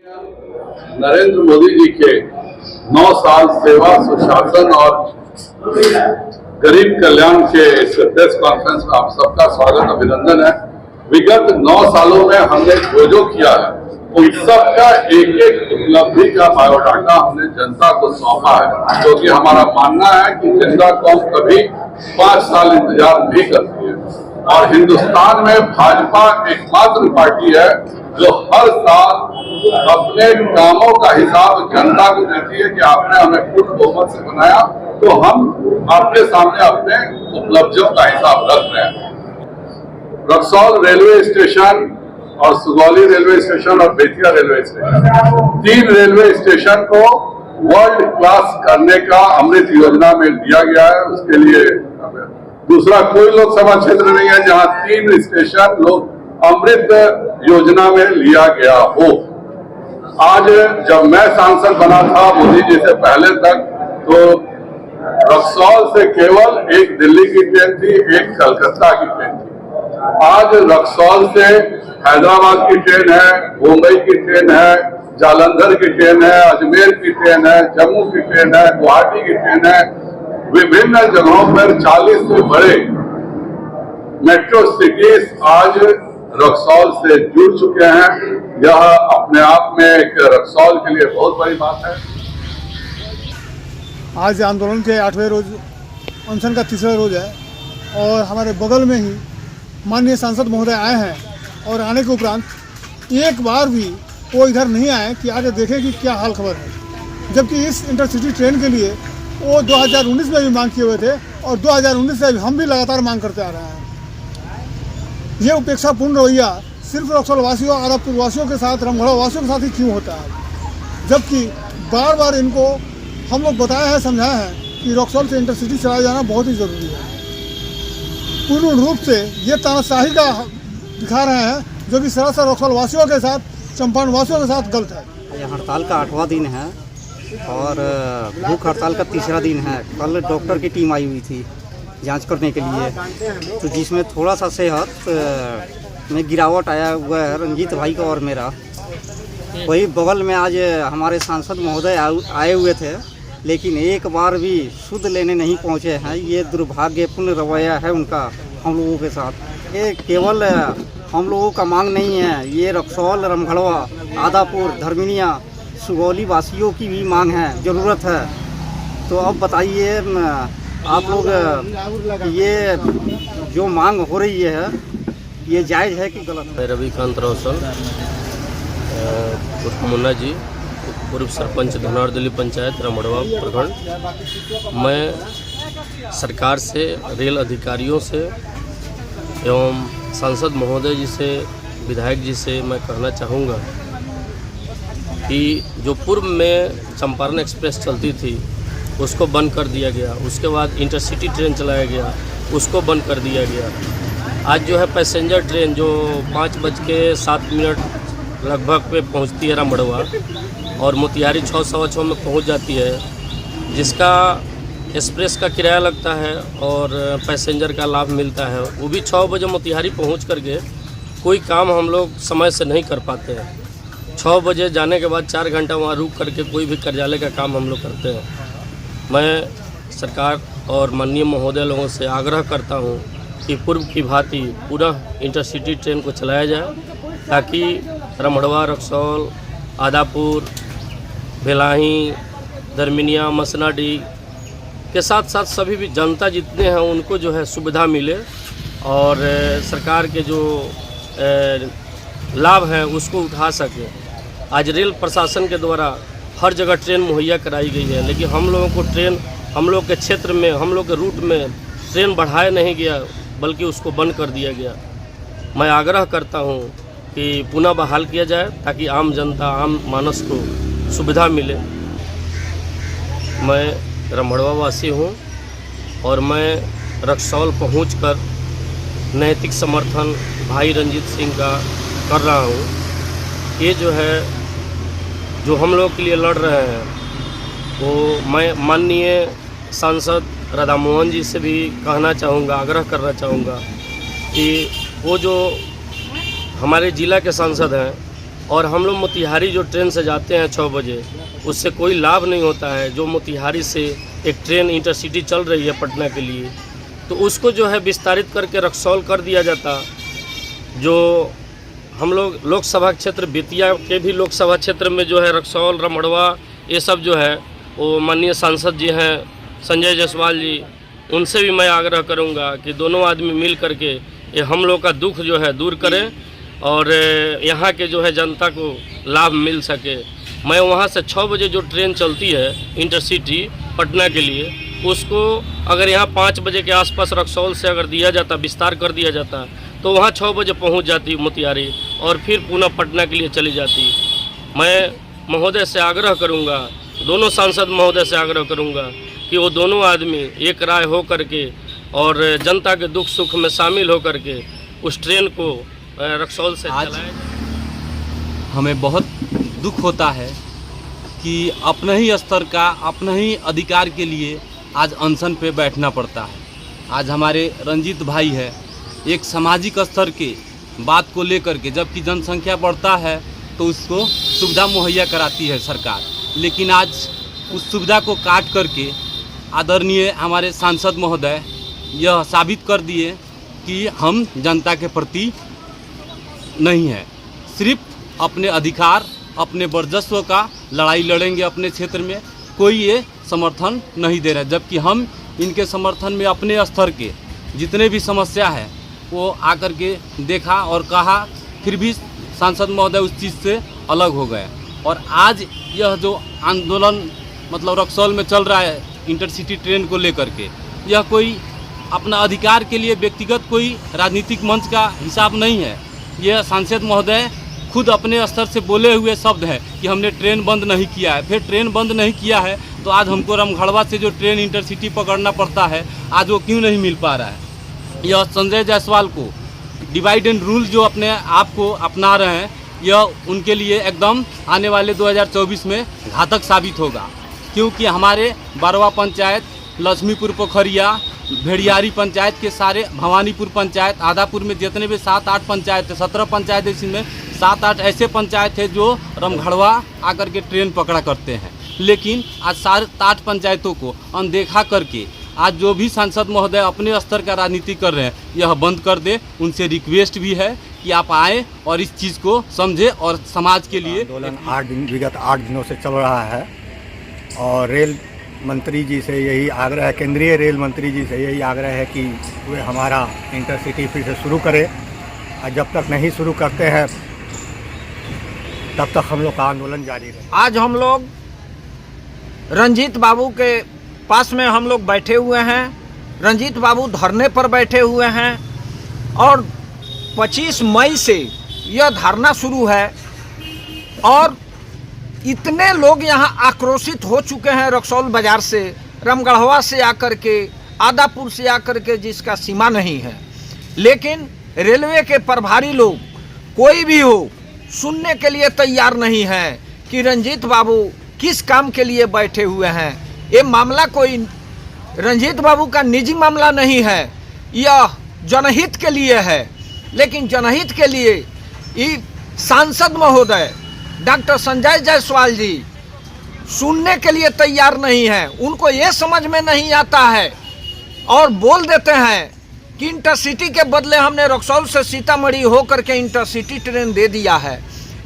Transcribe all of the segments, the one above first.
नरेंद्र मोदी जी के 9 साल सेवा सुशासन और गरीब कल्याण के इस प्रेस कॉन्फ्रेंस में आप सबका स्वागत अभिनंदन है। विगत 9 सालों में हमने जो किया है उन सबका एक एक उपलब्धि का बायोडाटा हमने जनता को सौंपा है, क्योंकि हमारा मानना है कि जनता कौम कभी 5 साल इंतजार नहीं करती है और हिंदुस्तान में भाजपा एकमात्र पार्टी है जो हर साल अपने कामों का हिसाब जनता को देती है कि आपने हमें पूर्ण बहुमत से बनाया तो हम आपके सामने अपने उपलब्धियों का हिसाब रख रहे हैं। रक्सौल रेलवे स्टेशन और सुगौली रेलवे स्टेशन और Bettiah railway station, 3 railway station को वर्ल्ड क्लास करने का अमृत योजना में दिया गया है। उसके लिए दूसरा कोई लोकसभा क्षेत्र नहीं है जहां 3 स्टेशन लोग अमृत योजना में लिया गया हो। आज जब मैं सांसद बना था मोदी जी से पहले तक, तो रक्सौल से केवल एक दिल्ली की ट्रेन थी, एक कलकत्ता की ट्रेन थी। आज रक्सौल से हैदराबाद की ट्रेन है, मुंबई की ट्रेन है, जालंधर की ट्रेन है, अजमेर की ट्रेन है, जम्मू की ट्रेन है, गुवाहाटी की ट्रेन है। विभिन्न जगहों पर 40 से बड़े मेट्रो सिटीज आज रक्सौल से जुड़ चुके हैं। यह अपने आप में एक रक्सौल के लिए बहुत बड़ी बात है। आज आंदोलन के 8वें रोज अनशन का 3रा रोज है और हमारे बगल में ही माननीय सांसद महोदय आए हैं और आने के उपरांत एक बार भी वो इधर नहीं आए कि आगे देखें कि क्या हाल खबर है, जबकि इस इंटरसिटी ट्रेन के लिए वो 2019 में भी मांग किए हुए थे और 2019 से हम भी लगातार मांग करते आ रहे हैं। ये उपेक्षापूर्ण रवैया सिर्फ रक्सौल वासियों, आदापुर वासियों के साथ, रामगढ़ वासियों के साथ ही क्यों होता है, जबकि बार बार इनको हम लोग बताया है, समझाया है कि रक्सौल से इंटरसिटी चलाया जाना बहुत ही ज़रूरी है। पूर्ण रूप से ये तानाशाही का दिखा रहे हैं जो कि सरासर रक्सौल वासियों के साथ, चंपारण वासियों के साथ गलत है। ये हड़ताल का 8वां दिन है और भूख हड़ताल का 3रा दिन है। कल डॉक्टर की टीम आई हुई थी जांच करने के लिए, तो जिसमें थोड़ा सा सेहत में गिरावट आया हुआ है रंजीत भाई का और मेरा। वही बगल में आज हमारे सांसद महोदय आए हुए थे, लेकिन एक बार भी शुद्ध लेने नहीं पहुंचे हैं। ये दुर्भाग्यपूर्ण रवैया है उनका हम लोगों के साथ। ये केवल हम लोगों का मांग नहीं है, ये रक्सौल, रामगढ़वा, आदापुर, धर्मिनिया, सुगौली वासियों की भी मांग है, ज़रूरत है। तो अब बताइए आप लोग, ये जो मांग हो रही है ये जायज़ है कि गलत है? रविकांत रोशन, मुन्ना जी, पूर्व सरपंच धनौरदिली पंचायत रामगढ़वा प्रखंड। मैं सरकार से, रेल अधिकारियों से एवं सांसद महोदय जी से, विधायक जी से मैं कहना चाहूँगा कि जो पूर्व में चंपारण एक्सप्रेस चलती थी उसको बंद कर दिया गया, उसके बाद इंटरसिटी ट्रेन चलाया गया, उसको बंद कर दिया गया। आज जो है पैसेंजर ट्रेन जो 5:07 लगभग पे पहुंचती है रामगढ़वा और मोतिहारी 6:15 में पहुंच जाती है, जिसका एक्सप्रेस का किराया लगता है और पैसेंजर का लाभ मिलता है। वो भी 6 बजे मोतिहारी पहुंच करके कोई काम हम लोग समय से नहीं कर पाते हैं। 6 बजे जाने के बाद 4 घंटा वहाँ रुक करके कोई भी कार्यालय का काम हम लोग करते हैं। मैं सरकार और माननीय महोदय लोगों से आग्रह करता हूँ कि पूर्व की भांति पुनः इंटरसिटी ट्रेन को चलाया जाए, ताकि रामगढ़वा, रक्सौल, आदापुर, भेलाही, धर्मिनिया, मसनाडी के साथ साथ सभी भी जनता जितने हैं उनको जो है सुविधा मिले और सरकार के जो लाभ हैं उसको उठा सके। आज रेल प्रशासन के द्वारा हर जगह ट्रेन मुहैया कराई गई है, लेकिन हम लोगों को ट्रेन, हम लोग के क्षेत्र में, हम लोग के रूट में ट्रेन बढ़ाया नहीं गया, बल्कि उसको बंद कर दिया गया। मैं आग्रह करता हूं कि पुनः बहाल किया जाए ताकि आम जनता, आम मानस को सुविधा मिले। मैं रामगढ़वा वासी हूं और मैं रक्सौल पहुंचकर नैतिक समर्थन भाई रंजीत सिंह का कर रहा हूं। ये जो है, जो हम लोग के लिए लड़ रहे हैं, वो मैं माननीय सांसद राधा मोहन जी से भी कहना चाहूँगा, आग्रह करना चाहूँगा कि वो जो हमारे ज़िला के सांसद हैं और हम लोग मोतिहारी जो ट्रेन से जाते हैं 6 बजे, उससे कोई लाभ नहीं होता है। जो मोतिहारी से एक ट्रेन इंटरसिटी चल रही है पटना के लिए, तो उसको जो है विस्तारित करके रक्सौल कर दिया जाता। जो हम लोग लोकसभा क्षेत्र बेतिया के भी लोकसभा क्षेत्र में जो है रक्सौल, रमड़वा, ये सब जो है वो माननीय सांसद जी हैं संजय जायसवाल जी, उनसे भी मैं आग्रह करूंगा कि दोनों आदमी मिल करके ये हम लोग का दुख जो है दूर करें और यहाँ के जो है जनता को लाभ मिल सके। मैं वहाँ से 6 बजे जो ट्रेन चलती है इंटरसिटी पटना के लिए, उसको अगर यहाँ 5 बजे के आसपास रक्सौल से अगर दिया जाता, विस्तार कर दिया जाता, तो वहाँ 6 बजे पहुँच जाती मोतिहारी और फिर पुनः पटना के लिए चली जाती। मैं महोदय से आग्रह करूँगा, दोनों सांसद महोदय से आग्रह करूँगा कि वो दोनों आदमी एक राय हो करके और जनता के दुख सुख में शामिल हो करके उस ट्रेन को रक्सौल से चलाएं। हमें बहुत दुख होता है कि अपने ही स्तर का, अपने ही अधिकार के लिए आज अनशन पे बैठना पड़ता है। आज हमारे रंजीत भाई है, एक सामाजिक स्तर के बात को लेकर के, जबकि जनसंख्या बढ़ता है तो उसको सुविधा मुहैया कराती है सरकार, लेकिन आज उस सुविधा को काट करके आदरणीय हमारे सांसद महोदय यह साबित कर दिए कि हम जनता के प्रति नहीं है, सिर्फ अपने अधिकार, अपने वर्चस्व का लड़ाई लड़ेंगे अपने क्षेत्र में। कोई ये समर्थन नहीं दे रहा है, जबकि हम इनके समर्थन में अपने स्तर के जितने भी समस्या है वो आकर के देखा और कहा, फिर भी सांसद महोदय उस चीज़ से अलग हो गए। और आज यह जो आंदोलन मतलब रक्सौल में चल रहा है इंटरसिटी ट्रेन को लेकर के, यह कोई अपना अधिकार के लिए व्यक्तिगत कोई राजनीतिक मंच का हिसाब नहीं है। यह सांसद महोदय खुद अपने स्तर से बोले हुए शब्द है कि हमने ट्रेन बंद नहीं किया है। फिर ट्रेन बंद नहीं किया है तो आज हमको रमघड़वा से जो ट्रेन इंटरसिटी पकड़ना पड़ता है, आज वो क्यों नहीं मिल पा रहा है। यह संजय जायसवाल को डिवाइड एंड रूल जो अपने आप को अपना रहे हैं, यह उनके लिए एकदम आने वाले 2024 में घातक साबित होगा, क्योंकि हमारे बारवा पंचायत, लक्ष्मीपुर पोखरिया, भेड़ियारी पंचायत के सारे, भवानीपुर पंचायत, आदापुर में जितने भी 7-8 पंचायत है, 17 पंचायत, इसमें 7-8 ऐसे पंचायत है जो रमघड़वा आकर के ट्रेन पकड़ा करते हैं। लेकिन आज 7-8 पंचायतों को अनदेखा करके आज जो भी सांसद महोदय अपने स्तर का राजनीति कर रहे हैं, यह बंद कर दे। उनसे रिक्वेस्ट भी है कि आप आएँ और इस चीज़ को समझें और समाज के लिए। आंदोलन विगत 8 दिनों से चल रहा है और रेल मंत्री जी से यही आग्रह है, केंद्रीय रेल मंत्री जी से यही आग्रह है कि वे हमारा इंटरसिटी फिर से शुरू करें। और जब तक नहीं शुरू करते हैं तब तक हम लोग का आंदोलन जारी रहे। आज हम लोग रंजीत बाबू के पास में हम लोग बैठे हुए हैं। रंजीत बाबू धरने पर बैठे हुए हैं और 25 मई से यह धरना शुरू है और इतने लोग यहाँ आक्रोशित हो चुके हैं रक्सौल बाजार से, रमगढ़वा से आकर के, आदापुर से आकर के, जिसका सीमा नहीं है। लेकिन रेलवे के प्रभारी लोग कोई भी हो सुनने के लिए तैयार नहीं है कि रंजीत बाबू किस काम के लिए बैठे हुए हैं। ये मामला कोई रंजीत बाबू का निजी मामला नहीं है, यह जनहित के लिए है। लेकिन जनहित के लिए ये सांसद महोदय डॉक्टर संजय जायसवाल जी सुनने के लिए तैयार नहीं है। उनको ये समझ में नहीं आता है और बोल देते हैं कि इंटरसिटी के बदले हमने रक्सौल से सीतामढ़ी होकर के इंटरसिटी ट्रेन दे दिया है।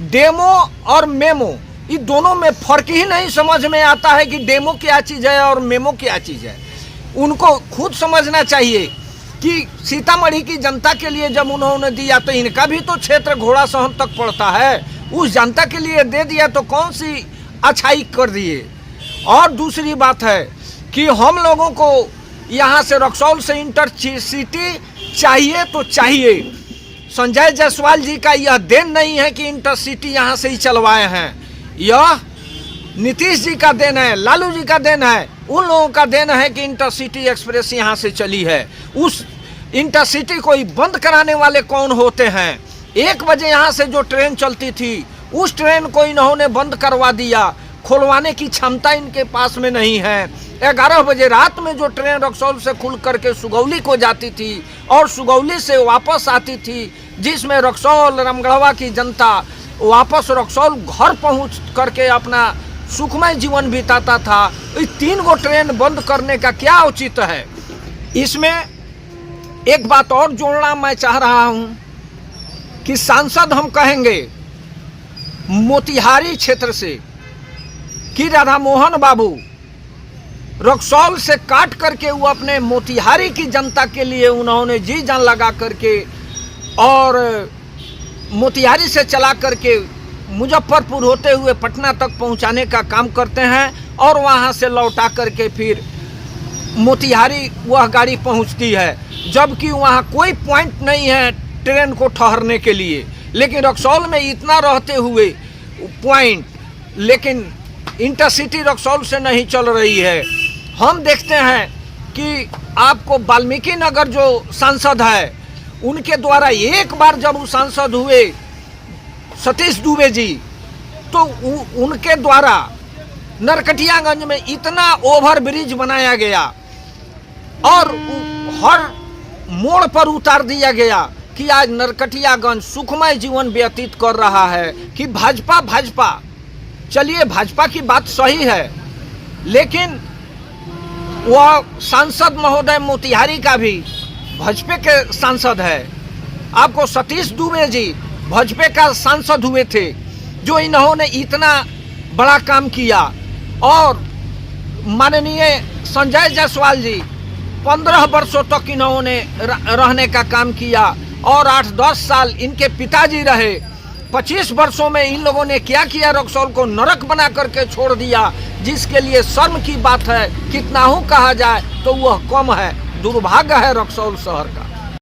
डेमो और मेमो, ये दोनों में फर्क ही नहीं समझ में आता है कि डेमो क्या चीज़ है और मेमो क्या चीज़ है। उनको खुद समझना चाहिए कि सीतामढ़ी की जनता के लिए जब उन्होंने दिया तो इनका भी तो क्षेत्र घोड़ा सहन तक पड़ता है। उस जनता के लिए दे दिया तो कौन सी अच्छाई कर दिए। और दूसरी बात है कि हम लोगों को यहाँ से रक्सौल से इंटरसिटी चाहिए तो चाहिए। संजय जायसवाल जी का यह देन नहीं है कि इंटरसिटी यहाँ से ही चलवाए हैं, यह नीतीश जी का देन है, लालू जी का देन है, उन लोगों का देन है कि इंटरसिटी एक्सप्रेस यहाँ से चली है। उस इंटरसिटी को बंद कराने वाले कौन होते हैं। 1 बजे यहाँ से जो ट्रेन चलती थी उस ट्रेन को इन्होंने बंद करवा दिया, खुलवाने की क्षमता इनके पास में नहीं है। 11 बजे रात में जो ट्रेन रक्सौल से खुल करके सुगौली को जाती थी और सुगौली से वापस आती थी, जिसमें रक्सौल, रमगढ़वा की जनता वापस रक्सौल घर पहुंच करके अपना सुखमय जीवन बिताता था। इस 3 गो ट्रेन बंद करने का क्या औचित्य है? इसमें एक बात और जोड़ना मैं चाह रहा हूं कि सांसद हम कहेंगे मोतिहारी क्षेत्र से कि राधा मोहन बाबू रक्सौल से काट करके वो अपने मोतिहारी की जनता के लिए उन्होंने जी जान लगा करके और मोतिहारी से चला करके मुजफ्फरपुर होते हुए पटना तक पहुंचाने का काम करते हैं और वहां से लौटा करके फिर मोतिहारी वह गाड़ी पहुंचती है, जबकि वहां कोई पॉइंट नहीं है ट्रेन को ठहरने के लिए। लेकिन रक्सौल में इतना रहते हुए पॉइंट, लेकिन इंटरसिटी रक्सौल से नहीं चल रही है। हम देखते हैं कि आपको वाल्मीकि नगर जो सांसद है उनके द्वारा एक बार जब वो सांसद हुए सतीश दुबे जी, तो उनके द्वारा नरकटियागंज में इतना ओवर ब्रिज बनाया गया और हर मोड़ पर उतार दिया गया कि आज नरकटियागंज सुखमय जीवन व्यतीत कर रहा है। कि भाजपा चलिए भाजपा की बात सही है, लेकिन वह सांसद महोदय मोतिहारी का भी भाजपा के सांसद है। आपको सतीश दुबे जी भाजपा का सांसद हुए थे, जो इन्होंने इतना बड़ा काम किया। और माननीय संजय जायसवाल जी 15 वर्षों तक इन्होंने रहने का काम किया और 8-10 साल इनके पिताजी रहे। 25 वर्षों में इन लोगों ने क्या किया? रक्सौल को नरक बना करके छोड़ दिया, जिसके लिए शर्म की बात है। कितना ही कहा जाए तो वह कम है। दुर्भाग्य है रक्सौल शहर का।